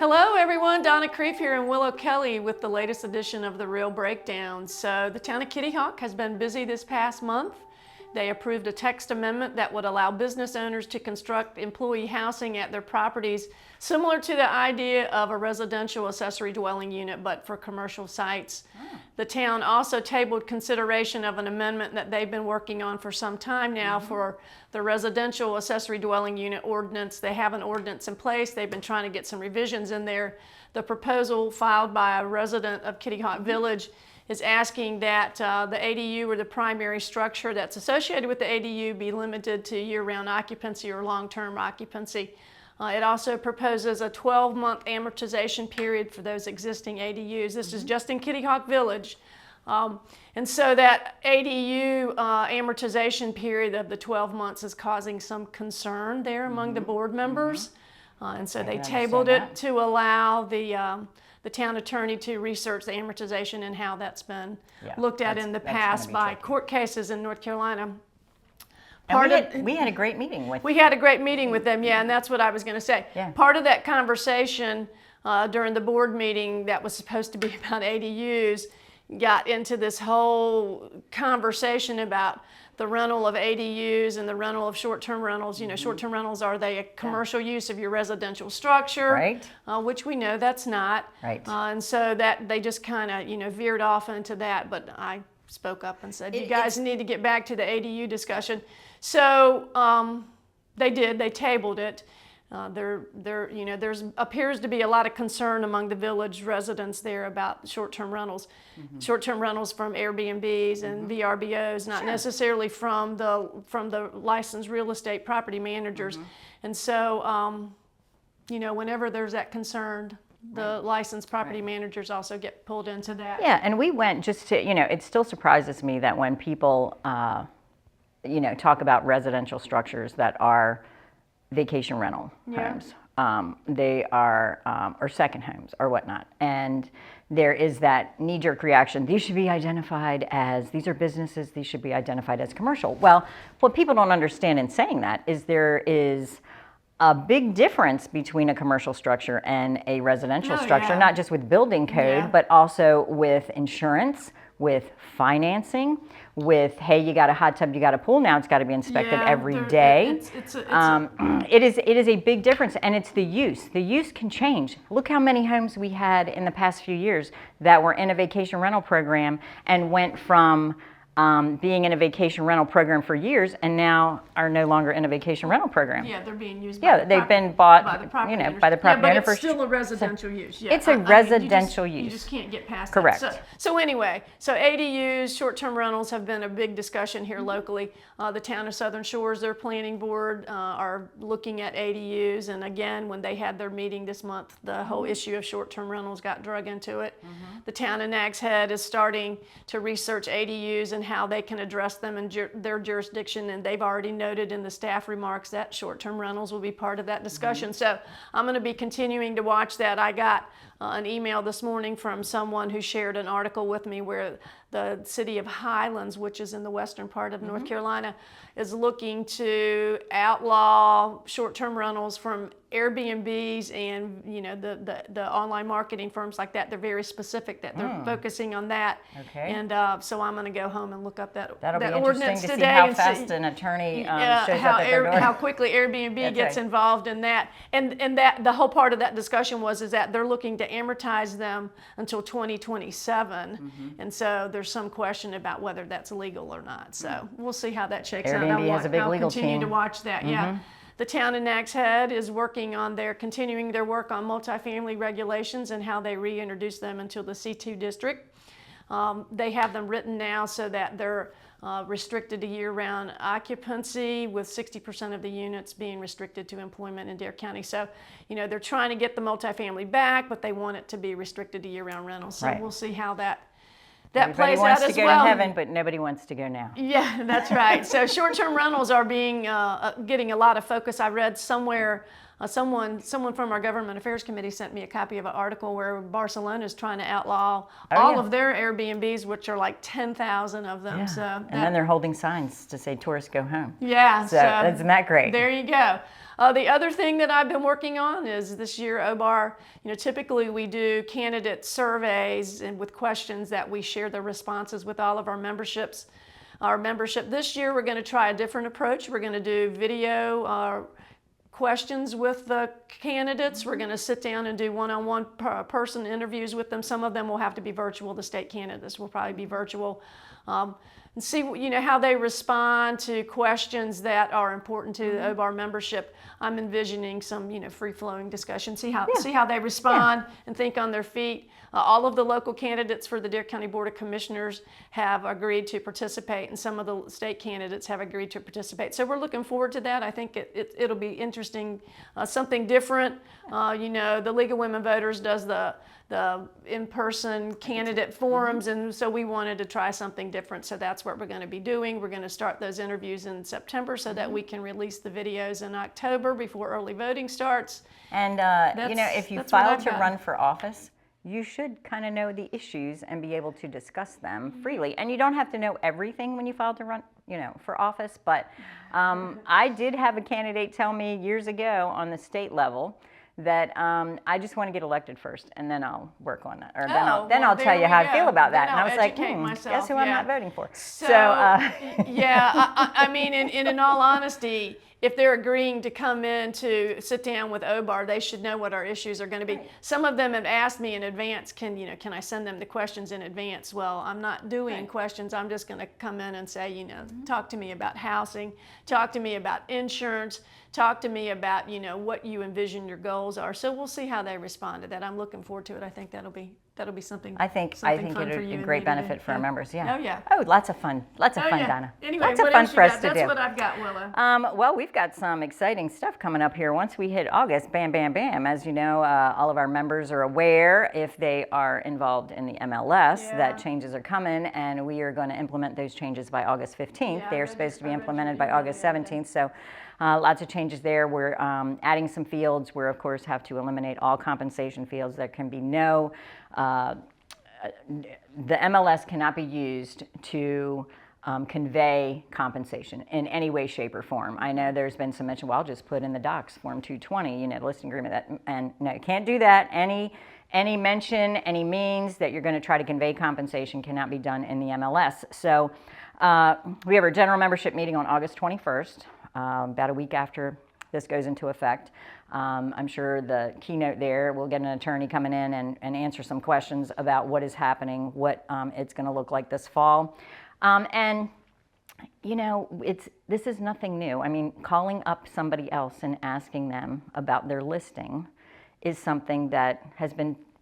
Hello everyone, Donna Creef here in Willo, Kelly with the latest edition of the Real Breakdown. So the town of Kitty Hawk has been busy this past month. They approved a text amendment that would allow business owners to construct employee housing at their properties, similar to the idea of a residential accessory dwelling unit, but for commercial sites. The town also tabled consideration of an amendment that they've been working on for some time now for the residential accessory dwelling unit ordinance. They have an ordinance in place. They've been trying to get some revisions in there. The proposal filed by a resident of Kitty Hawk Village is asking that the ADU or the primary structure that's associated with the ADU be limited to year-round occupancy or long-term occupancy. It also proposes a 12-month amortization period for those existing ADUs. This is just in Kitty Hawk Village. And so that ADU amortization period of the 12 months is causing some concern there among the board members. And so they tabled it to allow the town attorney to research the amortization and how that's been looked at in the past by court cases in North Carolina. We had a great meeting with them. We had a great meeting with them, and that's what I was going to say. Part of that conversation during the board meeting that was supposed to be about ADUs got into this whole conversation about the rental of ADUs and the rental of short-term rentals. You know, short-term rentals, are they a commercial use of your residential structure? Right. Which we know that's not. Right. And so that they just kind of, veered off into that, but I spoke up and said, you guys need to get back to the ADU discussion. So they did, they tabled it. There appears to be a lot of concern among the village residents there about short-term rentals. Short-term rentals from Airbnbs and VRBOs, not necessarily from the licensed real estate property managers. And so, whenever there's that concern, the licensed property managers also get pulled into that. Yeah, and we went just to, it still surprises me that when people, talk about residential structures that are vacation rental homes. They are, or second homes or whatnot. And there is that knee-jerk reaction, these should be identified as, these are businesses, these should be identified as commercial. Well, what people don't understand in saying that is there is a big difference between a commercial structure and a residential structure, not just with building code, but also with insurance, with financing, with, hey, you got a hot tub, you got a pool, now it's got to be inspected every day. It is a big difference, and it's the use. The use can change. Look how many homes we had in the past few years that were in a vacation rental program and went from being in a vacation rental program for years and now are no longer in a vacation rental program. Yeah, they're being used by they've been bought by the property owners. By the property owner. But it's still a residential use. It's a residential use. You just can't get past Correct. that. So anyway, so ADUs, short-term rentals, have been a big discussion here locally. The town of Southern Shores, their planning board, are looking at ADUs, and again, when they had their meeting this month, the whole issue of short-term rentals got drug into it. The town of Nags Head is starting to research ADUs and how they can address them in their jurisdiction, and they've already noted in the staff remarks that short-term rentals will be part of that discussion. So I'm going to be continuing to watch that. I got an email this morning from someone who shared an article with me where the city of Highlands, which is in the western part of North Carolina, is looking to outlaw short-term rentals from Airbnbs and the online marketing firms like that. They're very specific that they're focusing on that. And so I'm going to go home and look up that ordinance to see today how and fast an attorney shows up at their door. How quickly Airbnb gets involved in that. And that the whole part of that discussion is that they're looking to amortize them until 2027. And so there's some question about whether that's legal or not. So we'll see how that shakes out. Airbnb has a big legal team. I'll continue to team. watch that. The town of Nags Head is continuing their work on multifamily regulations and how they reintroduce them into the C2 district. They have them written now so that they're restricted to year-round occupancy, with 60% of the units being restricted to employment in Dare County. So, they're trying to get the multifamily back, but they want it to be restricted to year-round rentals. So we'll see how that plays out as well. Everybody wants to go to heaven, but nobody wants to go now. Yeah, that's right. So short-term rentals are getting a lot of focus. I read somewhere someone from our Government Affairs Committee sent me a copy of an article where Barcelona is trying to outlaw all of their Airbnbs, which are like 10,000 of them. Yeah. So and then they're holding signs to say tourists go home. Yeah. So isn't that great? There you go. The other thing that I've been working on is this year OBAR, typically we do candidate surveys and with questions that we share the responses with all of our memberships. Our membership this year, we're going to try a different approach. We're going to do video questions with the candidates. We're going to sit down and do one-on-one person interviews with them. Some of them will have to be virtual. The state candidates will probably be virtual. And see how they respond to questions that are important to the OBAR membership. I'm envisioning some free-flowing discussion. See how they respond and think on their feet. All of the local candidates for the Dare County Board of Commissioners have agreed to participate, and some of the state candidates have agreed to participate. So we're looking forward to that. I think it'll be interesting, something different. The League of Women Voters does the in-person candidate forums, and so we wanted to try something different. So that's what we're going to be doing. We're going to start those interviews in September so that we can release the videos in October before early voting starts. And if you file to run for office, you should kind of know the issues and be able to discuss them freely. And you don't have to know everything when you file to run, for office. But I did have a candidate tell me years ago on the state level that I just want to get elected first, and then I'll work on that, or then I'll tell you how I feel about that. And I was like, guess who I'm not voting for? So I mean, in all honesty, if they're agreeing to come in to sit down with OBAR, they should know what our issues are going to be. Right. Some of them have asked me in advance, can I send them the questions in advance? Well, I'm not doing questions. I'm just going to come in and say, talk to me about housing, talk to me about insurance, talk to me about, what you envision your goals are. So we'll see how they respond to that. I'm looking forward to it. I think that'll be something. I think it'll be a great benefit for our members. Yeah. Oh yeah. Oh, lots of fun, Donna. Anyway, lots of fun for us to do. That's what I've got, Willow. Well, we've got some exciting stuff coming up here. Once we hit August, bam, bam, bam. As you know, all of our members are aware, if they are involved in the MLS, that changes are coming, and we are going to implement those changes by August 15th. They are supposed to be implemented by August 17th. So. Lots of changes there. We're adding some fields. We, of course, have to eliminate all compensation fields. There can be the MLS cannot be used to convey compensation in any way, shape, or form. I know there's been some mention, well, I'll just put in the docs, Form 220, the listing agreement, and no, you can't do that. Any mention, any means that you're going to try to convey compensation cannot be done in the MLS. So we have our general membership meeting on August 21st. About a week after this goes into effect. I'm sure the keynote there, we'll get an attorney coming in and answer some questions about what is happening, what it's going to look like this fall. And this is nothing new. I mean, calling up somebody else and asking them about their listing is something that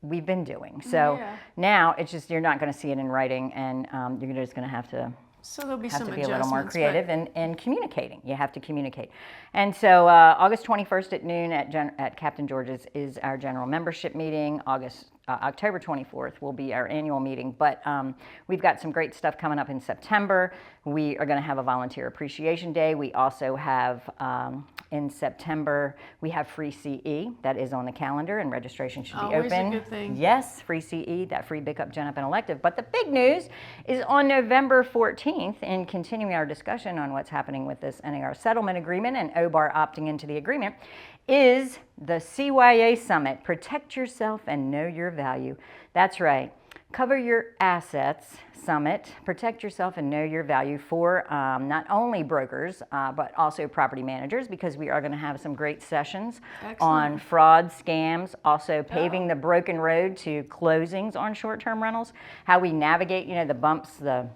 we've been doing. So now it's just, you're not going to see it in writing, and you're just going to have to. So there'll be have some to be a little more creative but... in communicating. You have to communicate. And so August 21st at noon at Captain George's is our general membership meeting. October 24th will be our annual meeting. But we've got some great stuff coming up in September. We are going to have a Volunteer Appreciation Day. We also have, in September, we have free CE. That is on the calendar, and registration should be Always open. A good thing. Yes, free CE, that free Pick-Up, Gen-Up, and Elective. But the big news is on November 14th, in continuing our discussion on what's happening with this NAR settlement agreement and OBAR opting into the agreement, is the CYA Summit, Protect Yourself and Know Your Value. That's right. Cover Your Assets Summit, Protect Yourself and Know Your Value for not only brokers, but also property managers, because we are going to have some great sessions on fraud, scams, also paving the broken road to closings on short-term rentals, how we navigate, the bumps, the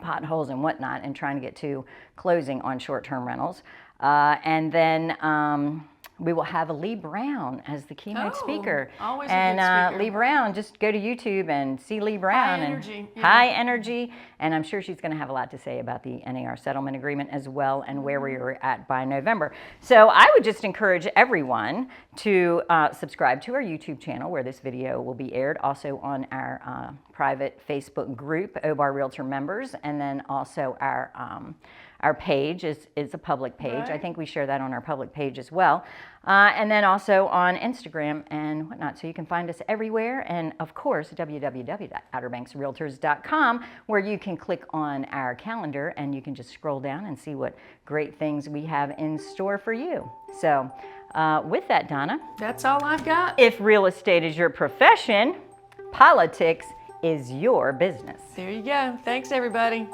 potholes and whatnot, and trying to get to closing on short-term rentals. And then we will have Leigh Brown as the keynote speaker. Always a good speaker. Leigh Brown, just go to YouTube and see Leigh Brown. High energy. High energy. And I'm sure she's going to have a lot to say about the NAR settlement agreement as well, and where we are at by November. So I would just encourage everyone to subscribe to our YouTube channel, where this video will be aired, also on our private Facebook group, OBAR REALtor members, and then also our Our page is a public page. Right. I think we share that on our public page as well. And then also on Instagram and whatnot. So you can find us everywhere. And of course, www.outerbanksrealtors.com, where you can click on our calendar and you can just scroll down and see what great things we have in store for you. So with that, Donna, That's all I've got. if real estate is your profession, politics is your business. There you go. Thanks, everybody.